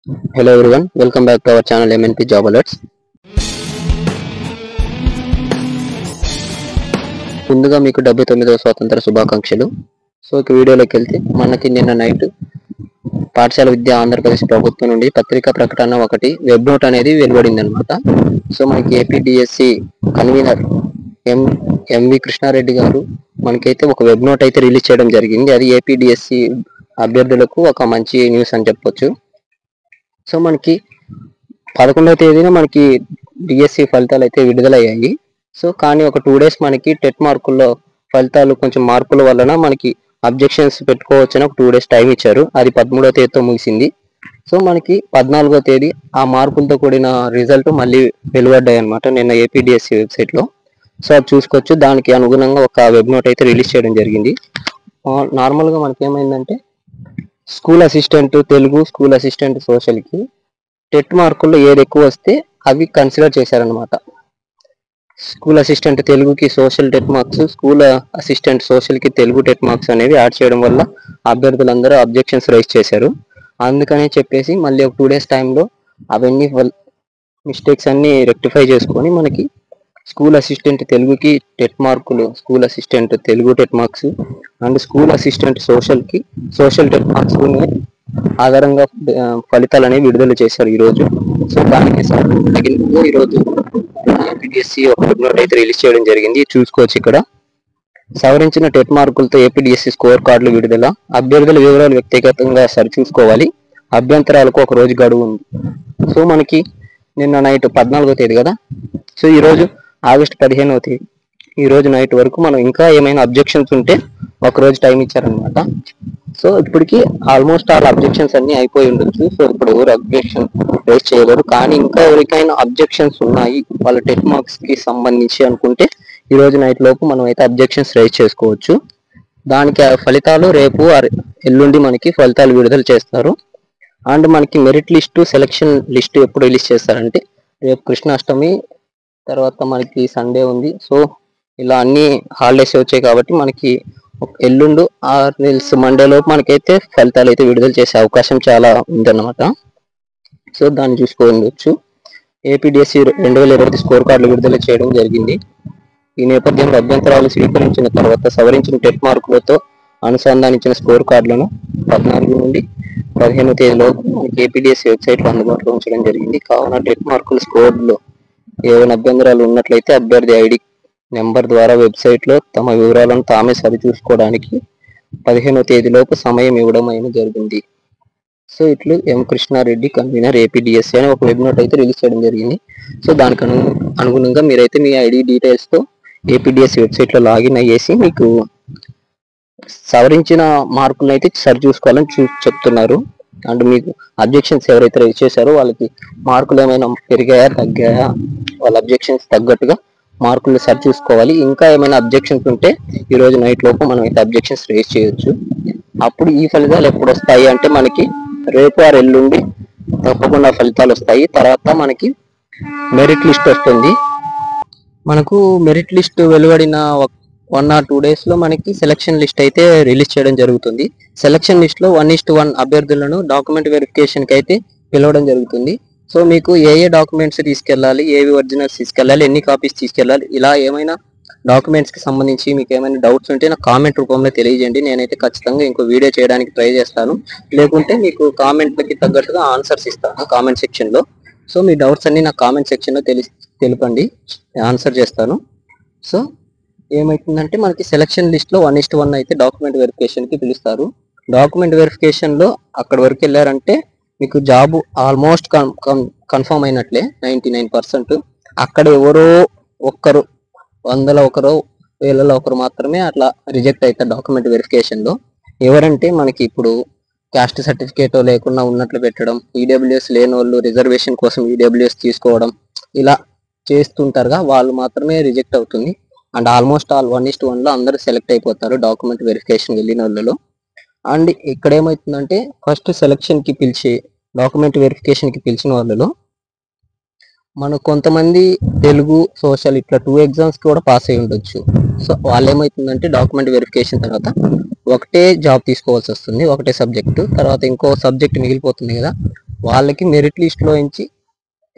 Hello everyone, welcome back to our channel MNP Job Alerts. ముందుగా మీకు 79వ స్వాతంత్ర శుభాకాంక్షలు. సో ఇక వీడియోలోకి వెళ్తే మనకి నిన్న నైట్ పాఠశాల విద్య ఆంధ్రప్రదేశ్ ప్రభుత్వం నుండి పత్రికా ప్రకటన ఒకటి వెబ్ నోట్ అనేది వెలువడింది అనమాట. సో మనకి ఏపీడిఎస్సి కన్వీనర్ ఎంవి కృష్ణారెడ్డి గారు మనకైతే ఒక వెబ్ నోట్ అయితే రిలీజ్ చేయడం జరిగింది. అది ఏపీడిఎస్సి అభ్యర్థులకు ఒక మంచి న్యూస్ అని చెప్పొచ్చు. సో మనకి 11వ తేదీన మనకి డిఎస్సి ఫలితాలు అయితే విడుదలయ్యాయి. సో కానీ ఒక 2 days మనకి టెట్ మార్కుల్లో ఫలితాలు కొంచెం మార్పుల వలన మనకి అబ్జెక్షన్స్ పెట్టుకోవచ్చని ఒక 2 days టైం ఇచ్చారు. అది 13వ తేదీతో ముగిసింది. సో మనకి 14వ తేదీ ఆ మార్పులతో కూడిన రిజల్ట్ మళ్ళీ వెలువడ్డాయి అనమాట నిన్న ఏపీడిఎస్సి వెబ్సైట్లో. సో అది చూసుకోవచ్చు. దానికి అనుగుణంగా ఒక వెబ్ నోట్ అయితే రిలీజ్ చేయడం జరిగింది. నార్మల్గా మనకి ఏమైందంటే school assistant Telugu, school assistant సోషల్కి టెట్ మార్కుల్లో ఏది ఎక్కువ వస్తే అవి కన్సిడర్ చేశారనమాట. స్కూల్ అసిస్టెంట్ తెలుగుకి social TET marks, school assistant సోషల్కి తెలుగు టెట్ మార్క్స్ అనేవి యాడ్ చేయడం వల్ల అభ్యర్థులందరూ అబ్జెక్షన్స్ రైజ్ చేశారు. అందుకనే చెప్పేసి మళ్ళీ ఒక 2 days టైంలో అవన్నీ మిస్టేక్స్ అన్ని రెక్టిఫై చేసుకొని మనకి స్కూల్ అసిస్టెంట్ తెలుగుకి టెట్ మార్కులు, school assistant Telugu TET marks and school assistant సోషల్కి సోషల్ టెట్ మార్క్స్ ఆధారంగా ఫలితాలు అనేవి విడుదల చేశారు ఈరోజు. సో దానికి తగినంగా ఈరోజు ఏపీడిఎస్సి ఒక వెబ్ నోట్ అయితే రిలీజ్ చేయడం జరిగింది. చూసుకోవచ్చు ఇక్కడ. సవరించిన టెట్ మార్కులతో ఏపీడిఎస్సి స్కోర్ కార్డులు విడుదల, అభ్యర్థుల వివరాలు వ్యక్తిగతంగా సరిచూసుకోవాలి, అభ్యంతరాలకు ఒక రోజు గడువు ఉంది. సో మనకి నిన్న నైట్ 14వ తేదీ కదా. సో ఈరోజు ఆగస్టు 15వ తేదీ, ఈ రోజు నైట్ వరకు మనం ఇంకా ఏమైనా అబ్జెక్షన్స్ ఉంటే ఒక రోజు టైం ఇచ్చారనమాట. సో ఇప్పటికి ఆల్మోస్ట్ ఆల్ అబ్జెక్షన్స్ అన్ని అయిపోయి ఉండొచ్చు. సో ఇప్పుడు ఎవరు అబ్జెక్షన్ రైజ్ చేయలేరు. కానీ ఇంకా ఎవరికైనా అబ్జెక్షన్స్ ఉన్నాయి వాళ్ళ టెట్ మార్క్స్ కి సంబంధించి అనుకుంటే ఈ రోజు నైట్ లోపు మనం అయితే అబ్జెక్షన్స్ రైజ్ చేసుకోవచ్చు. దానికి ఫలితాలు రేపు ఎల్లుండి మనకి ఫలితాలు విడుదల చేస్తారు. అండ్ మనకి మెరిట్ లిస్టు, సెలక్షన్ లిస్టు ఎప్పుడు రిలీజ్ చేస్తారంటే రేపు కృష్ణాష్టమి తర్వాత మనకి సండే ఉంది. సో ఇలా అన్ని హాలిడేస్ వచ్చాయి కాబట్టి మనకి ఎల్లుండు మండే లోపు మనకైతే ఫలితాలు అయితే విడుదల చేసే అవకాశం చాలా ఉందన్నమాట. సో దాన్ని చూసుకోవచ్చు. ఏపీడిఎస్సి 2020 స్కోర్ కార్డులు విడుదల చేయడం జరిగింది. ఈ నేపథ్యంలో అభ్యంతరాలు స్వీకరించిన తర్వాత సవరించిన టెట్ మార్కులతో అనుసంధానించిన స్కోర్ కార్డులను 14 నుండి 15వ తేదీలోపు మనకి ఏపీడిఎస్సి వెబ్సైట్లో అందుబాటులో ఉంచడం జరిగింది. కావున టెట్ మార్కుల స్కోర్లో ఏమైనా అభ్యంతరాలు ఉన్నట్లయితే అభ్యర్థి ఐడి నెంబర్ ద్వారా వెబ్సైట్లో తమ వివరాలను తామే సరిచూసుకోవడానికి 15వ తేదీలోపు సమయం ఇవ్వడం అయినా జరిగింది. సో ఇట్లు ఎం కృష్ణారెడ్డి కన్వీనర్ ఏపీడిఎస్సి అని ఒక వెబ్ నోట్ అయితే రిలీజ్ చేయడం జరిగింది. సో దానికి అనుగుణంగా మీరైతే మీ ఐడి డీటెయిల్స్తో ఏపీడిఎస్సి వెబ్సైట్లో లాగిన్ అయ్యేసి మీకు సవరించిన మార్కులను అయితే సరి చూసుకోవాలని చెప్తున్నారు. అండ్ మీకు అబ్జెక్షన్స్ ఎవరైతే రైజ్ చేశారో వాళ్ళకి మార్కులు ఏమైనా పెరిగాయా తగ్గాయా, వాళ్ళ అబ్జెక్షన్స్ తగ్గట్టుగా మార్కులు సరి చూసుకోవాలి. ఇంకా ఏమైనా అబ్జెక్షన్స్ ఉంటే ఈ రోజు నైట్ లోపు మనం అయితే అబ్జెక్షన్స్ రైజ్ చేయొచ్చు. అప్పుడు ఈ ఫలితాలు ఎప్పుడు వస్తాయి అంటే మనకి రేపు ఎల్లుండి తప్పకుండా ఫలితాలు వస్తాయి. తర్వాత మనకి మెరిట్ లిస్ట్ వస్తుంది. మనకు మెరిట్ లిస్ట్ వెలువడిన 1 or 2 days లో మనకి సెలక్షన్ లిస్ట్ అయితే రిలీజ్ చేయడం జరుగుతుంది. సెలక్షన్ లిస్ట్ లో 1:1 అభ్యర్థులను డాక్యుమెంట్ వెరిఫికేషన్ కి అయితే పిలవడం జరుగుతుంది. సో మీకు ఏ డాక్యుమెంట్స్ తీసుకెళ్ళాలి, ఏవి ఒరిజినల్స్ తీసుకెళ్ళాలి, ఎన్ని కాపీస్ తీసుకెళ్ళాలి, ఇలా ఏమైనా డాక్యుమెంట్స్ కి సంబంధించి మీకు ఏమైనా డౌట్స్ ఉంటే నాకు కామెంట్ రూపంలో తెలియజేయండి. నేనైతే ఖచ్చితంగా ఇంకో వీడియో చేయడానికి ట్రై చేస్తాను. లేకుంటే మీకు కామెంట్లకి తగ్గట్టుగా ఆన్సర్స్ ఇస్తాను కామెంట్ సెక్షన్ లో. సో మీ డౌట్స్ అన్ని నాకు కామెంట్ సెక్షన్ లో తెలుపండి, ఆన్సర్ చేస్తాను. సో ఏమైతుందంటే మనకి సెలక్షన్ లిస్ట్ లో 1:1 అయితే డాక్యుమెంట్ వెరిఫికేషన్ కి పిలుస్తారు. డాక్యుమెంట్ వెరిఫికేషన్ లో అక్కడి వరకు వెళ్ళారంటే మీకు జాబ్ ఆల్మోస్ట్ కన్ఫర్మ్ అయినట్లే 99%. అక్కడ ఎవరో ఒక్కరు, 100లో ఒకరు, 1000లో ఒకరు మాత్రమే అట్లా రిజెక్ట్ అవుతారు డాక్యుమెంట్ వెరిఫికేషన్ లో. ఎవరంటే మనకి ఇప్పుడు క్యాస్ట్ సర్టిఫికేట్ లేకుండా ఉన్నట్లు పెట్టడం, ఈడబ్ల్యూఎస్ లేని వాళ్ళు రిజర్వేషన్ కోసం ఈడబ్ల్యూఎస్ తీసుకోవడం, ఇలా చేస్తుంటారుగా, వాళ్ళు మాత్రమే రిజెక్ట్ అవుతుంది. అండ్ ఆల్మోస్ట్ ఆల్ 1:1లో అందరూ సెలెక్ట్ అయిపోతారు డాక్యుమెంట్ వెరిఫికేషన్ వెళ్ళిన వాళ్ళలో. అండ్ ఇక్కడ ఏమవుతుందంటే ఫస్ట్ సెలక్షన్ కి పిలిచి డాక్యుమెంట్ వెరిఫికేషన్ కి పిలిచిన వాళ్ళలో మనకు కొంతమంది తెలుగు, సోషల్ ఇట్లా 2 exams కూడా పాస్ అయి ఉండొచ్చు. సో వాళ్ళు ఏమవుతుందంటే డాక్యుమెంట్ వెరిఫికేషన్ తర్వాత ఒకటే జాబ్ తీసుకోవాల్సి వస్తుంది, ఒకటే సబ్జెక్టు. తర్వాత ఇంకో సబ్జెక్ట్ మిగిలిపోతుంది కదా, వాళ్ళకి మెరిట్ లిస్ట్లో నుంచి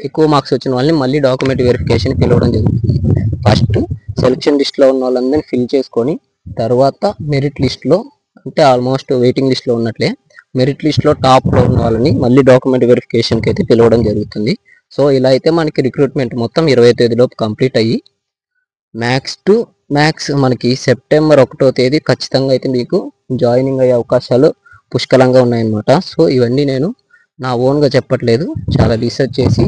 ఎక్కువ మార్క్స్ వచ్చిన వాళ్ళని మళ్ళీ డాక్యుమెంట్ వెరిఫికేషన్ పిలవడం జరుగుతుంది. ఫస్ట్ సెలక్షన్ లిస్ట్లో ఉన్న వాళ్ళందరినీ ఫిల్ చేసుకొని తర్వాత మెరిట్ లిస్ట్లో, అంటే ఆల్మోస్ట్ వెయిటింగ్ లిస్ట్లో ఉన్నట్లే, మెరిట్ లిస్ట్లో టాప్లో ఉన్న వాళ్ళని మళ్ళీ డాక్యుమెంట్ వెరిఫికేషన్కి అయితే పిలవడం జరుగుతుంది. సో ఇలా అయితే మనకి రిక్రూట్మెంట్ మొత్తం 20వ తేదీలోపు కంప్లీట్ అయ్యి మ్యాక్స్ మనకి సెప్టెంబర్ 1వ తేదీ ఖచ్చితంగా అయితే మీకు జాయినింగ్ అయ్యే అవకాశాలు పుష్కలంగా ఉన్నాయన్నమాట. సో ఇవన్నీ నేను నా ఓన్గా చెప్పట్లేదు, చాలా రీసెర్చ్ చేసి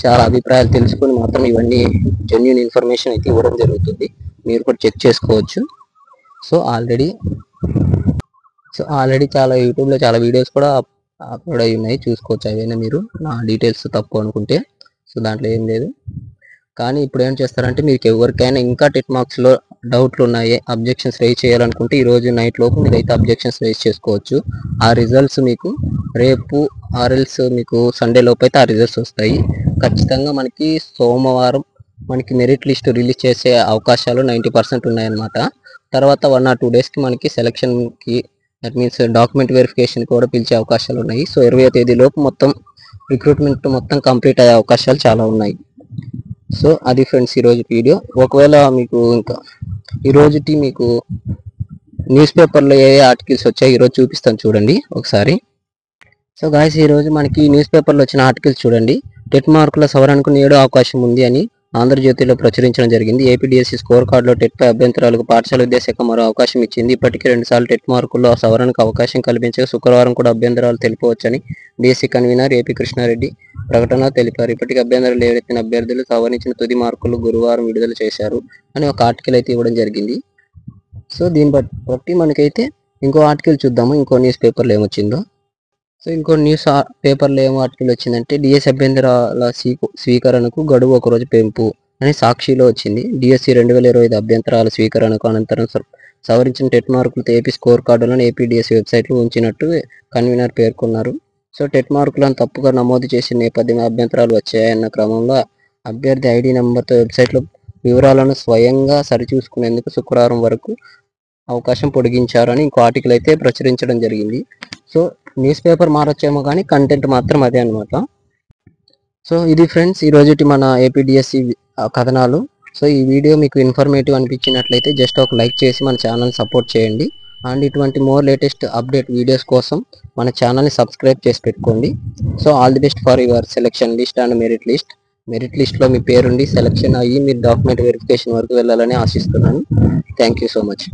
చాలా అభిప్రాయాలు తెలుసుకొని మాత్రం ఇవన్నీ జెన్యూన్ ఇన్ఫర్మేషన్ అయితే ఇవ్వడం జరుగుతుంది. మీరు కూడా చెక్ చేసుకోవచ్చు. సో ఆల్రెడీ చాలా యూట్యూబ్లో చాలా వీడియోస్ కూడా అప్లోడ్ అయి ఉన్నాయి, చూసుకోవచ్చు. అవైనా మీరు నా డీటెయిల్స్ తప్పు అనుకుంటే, సో దాంట్లో ఏం లేదు. కానీ ఇప్పుడు ఏం చేస్తారంటే మీకు ఎవరికైనా ఇంకా టెట్ మార్క్స్లో డౌట్లు ఉన్నాయి, అబ్జెక్షన్స్ రైజ్ చేయాలనుకుంటే ఈరోజు నైట్ లోపు మీరైతే అబ్జెక్షన్స్ రైజ్ చేసుకోవచ్చు. ఆ రిజల్ట్స్ మీకు రేపు ఆర్ఎల్స్ మీకు సండే లోపు అయితే ఆ రిజల్ట్స్ వస్తాయి. ఖచ్చితంగా మనకి సోమవారం మనకి మెరిట్ లిస్ట్ రిలీజ్ చేసే అవకాశాలు 90% ఉన్నాయన్నమాట. తర్వాత 1 or 2 డేస్కి మనకి సెలక్షన్కి, దట్ మీన్స్ డాక్యుమెంట్ వెరిఫికేషన్ కూడా పిలిచే అవకాశాలు ఉన్నాయి. సో 20వ తేదీలోపు మొత్తం రిక్రూట్మెంట్ మొత్తం కంప్లీట్ అయ్యే అవకాశాలు చాలా ఉన్నాయి. సో అది ఫ్రెండ్స్ ఈరోజు వీడియో. ఒకవేళ మీకు ఇంకా ఈరోజుటి మీకు న్యూస్ పేపర్లో ఏ ఆర్టికల్స్ వచ్చాయి ఈరోజు చూపిస్తాను చూడండి ఒకసారి. సో గాయస్, ఈరోజు మనకి న్యూస్ పేపర్లో వచ్చిన ఆర్టికల్స్ చూడండి. టెట్ మార్కుల సవరణకు నేడు అవకాశం ఉంది అని ఆంధ్రజ్యోతిలో ప్రచురించడం జరిగింది. ఏపీడిఎస్సి స్కోర్ కార్డులో టెట్పై అభ్యంతరాలకు పాఠశాల విద్యాశాఖ మరో అవకాశం ఇచ్చింది. ఇప్పటికే 2 సార్లు టెట్ మార్కుల్లో సవరణకు అవకాశం కల్పించగా శుక్రవారం కూడా అభ్యంతరాలు తెలుపవచ్చని డిఎస్సి కన్వీనర్ ఏపీ కృష్ణారెడ్డి ప్రకటన తెలిపారు. ఇప్పటికే అభ్యంతరాలు లేవనెత్తిన అభ్యర్థులు సవరించిన తుది మార్కులు గురువారం విడుదల చేశారు అని ఒక ఆర్టికల్ అయితే ఇవ్వడం జరిగింది. సో దీన్ని బట్టి మనకైతే ఇంకో ఆర్టికల్ చూద్దాము, ఇంకో న్యూస్ పేపర్లో ఏమొచ్చిందో. సో ఇంకో న్యూస్ పేపర్లో ఏమో ఆర్టికల్ వచ్చిందంటే డిఎస్సి అభ్యంతరాల స్వీకరణకు గడువు 1 రోజు పెంపు అని సాక్షిలో వచ్చింది. డిఎస్సి 2025 అభ్యంతరాల స్వీకరణకు అనంతరం సవరించిన టెట్ మార్కులతో ఏపీ స్కోర్ కార్డులను ఏపీ డిఎస్సి వెబ్సైట్లో ఉంచినట్టు కన్వీనర్ పేర్కొన్నారు. సో టెట్ మార్కులను తప్పుగా నమోదు చేసిన నేపథ్యంలో అభ్యంతరాలు వచ్చాయన్న క్రమంలో అభ్యర్థి ఐడి నెంబర్తో వెబ్సైట్లో వివరాలను స్వయంగా సరిచూసుకునేందుకు శుక్రవారం వరకు అవకాశం పొడిగించారని ఇంకో ఆర్టికల్ అయితే ప్రచురించడం జరిగింది. సో న్యూస్ పేపర్ మారొచ్చేమో కానీ కంటెంట్ మాత్రం అదే అనమాట. సో ఇది ఫ్రెండ్స్ ఈరోజుటి మన ఏపీడిఎస్సి కథనాలు. సో ఈ వీడియో మీకు ఇన్ఫర్మేటివ్ అనిపించినట్లయితే జస్ట్ ఒక లైక్ చేసి మన ఛానల్ సపోర్ట్ చేయండి. అండ్ ఇటువంటి మోర్ లేటెస్ట్ అప్డేట్ వీడియోస్ కోసం మన ఛానల్ని సబ్స్క్రైబ్ చేసి పెట్టుకోండి. So all the best for your selection list and merit లిస్ట్లో మీ పేరుండి సెలెక్షన్ అయ్యి మీరు డాక్యుమెంట్ వెరిఫికేషన్ వరకు వెళ్ళాలని ఆశిస్తున్నాను. Thank you so much.